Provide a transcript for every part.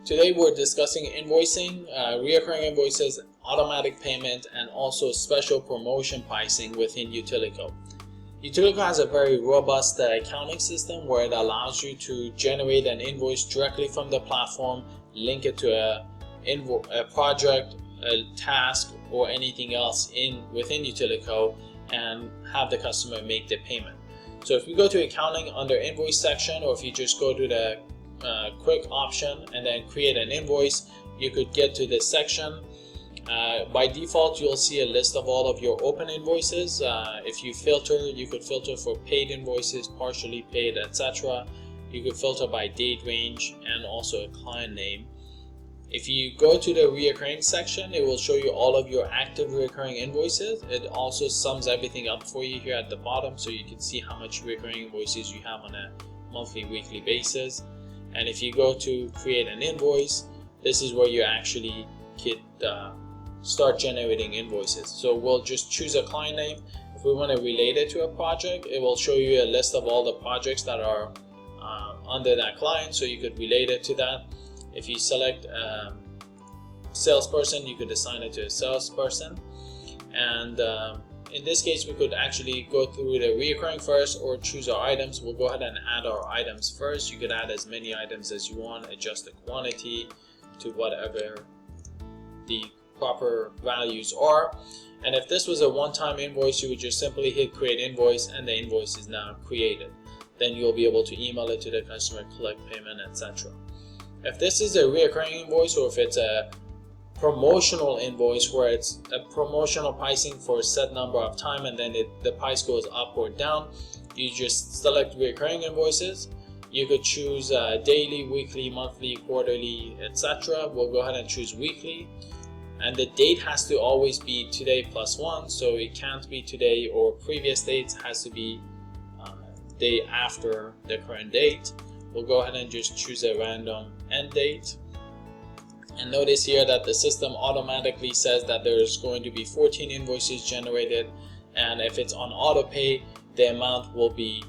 Today we're discussing invoicing, recurring invoices, automatic payment, and also special promotion pricing within Utiliko. Utiliko has a very robust accounting system where it allows you to generate an invoice directly from the platform, link it to a project, a task, or anything else within Utiliko, and have the customer make the payment. So if we go to accounting under invoice section, or if you just go to the quick option and then create an invoice, you could get to this section. By default, you'll see a list of all of your open invoices. If you filter, you could filter for paid invoices, partially paid, etc. You could filter by date range and also a client name. If you go to the recurring section, it will show you all of your active recurring invoices. It also sums everything up for you here at the bottom, so you can see how much recurring invoices you have on a monthly, weekly basis. And if you go to create an invoice, this is where you actually could start generating invoices. So we'll just choose a client name. If we want to relate it to a project, it will show you a list of all the projects that are under that client, so you could relate it to that. If you select salesperson, you could assign it to a salesperson. And in this case, we could actually go through the recurring first or choose our items. We'll go ahead and add our items first. You could add as many items as you want, adjust the quantity to whatever the proper values are. And if this was a one-time invoice, you would just simply hit create invoice and the invoice is now created. Then you'll be able to email it to the customer, collect payment, etc. If this is a recurring invoice, or if it's a promotional invoice where it's a promotional pricing for a set number of time and then the price goes up or down, you just select recurring invoices. You could choose daily, weekly, monthly, quarterly, etc. We'll go ahead and choose weekly, and the date has to always be today plus one, so it can't be today or previous dates. It has to be day after the current date. We'll go ahead and just choose a random end date. And notice here that the system automatically says that there's going to be 14 invoices generated, and if it's on auto pay, the amount will be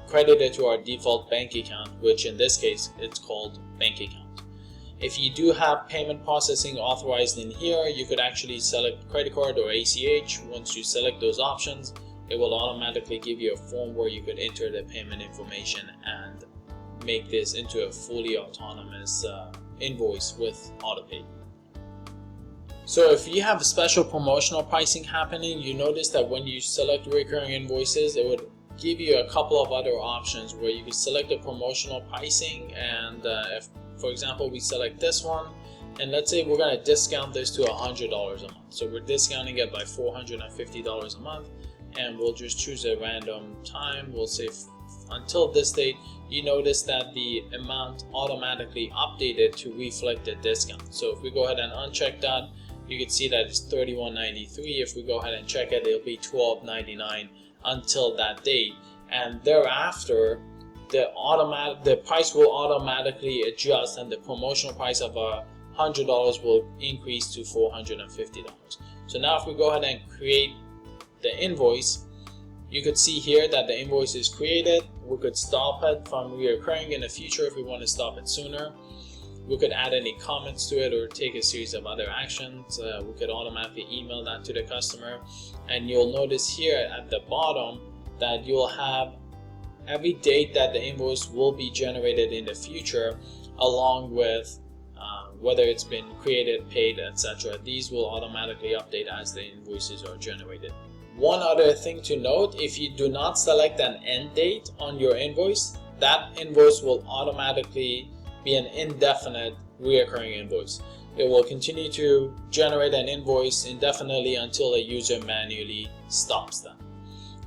credited to our default bank account, which in this case it's called bank account. If you do have payment processing authorized in here, you could actually select credit card or ACH. Once you select those options, it will automatically give you a form where you could enter the payment information and make this into a fully autonomous invoice with autopay. So if you have special promotional pricing happening, you notice that when you select recurring invoices, it would give you a couple of other options where you could select the promotional pricing. And if, for example, we select this one, and let's say we're going to discount this to $100 a month. So we're discounting it by $450 a month, and we'll just choose a random time. We'll say until this date. You notice that the amount automatically updated to reflect the discount. So if we go ahead and uncheck that, you can see that it's $31.93. If we go ahead and check it, it'll be $12.99 until that date, and thereafter the price will automatically adjust, and the promotional price of $100 will increase to $450. So now if we go ahead and create the invoice, you could see here that the invoice is created. We could stop it from reoccurring in the future if we want to stop it sooner. We could add any comments to it or take a series of other actions. We could automatically email that to the customer. And you'll notice here at the bottom that you'll have every date that the invoice will be generated in the future, along with whether it's been created, paid, etc. These will automatically update as the invoices are generated. One other thing to note, if you do not select an end date on your invoice, that invoice will automatically be an indefinite recurring invoice. It will continue to generate an invoice indefinitely until a user manually stops them.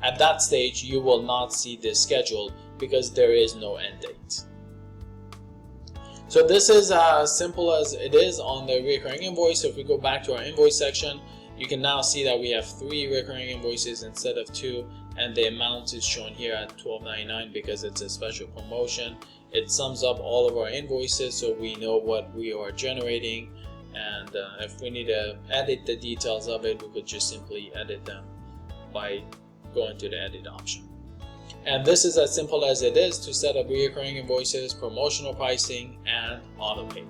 At that stage, you will not see this schedule because there is no end date. So this is as simple as it is on the recurring invoice. So if we go back to our invoice section, you can now see that we have 3 recurring invoices instead of 2, and the amount is shown here at $12.99 because it's a special promotion. It sums up all of our invoices so we know what we are generating, and if we need to edit the details of it, we could just simply edit them by going to the edit option. And this is as simple as it is to set up recurring invoices, promotional pricing, and autopay.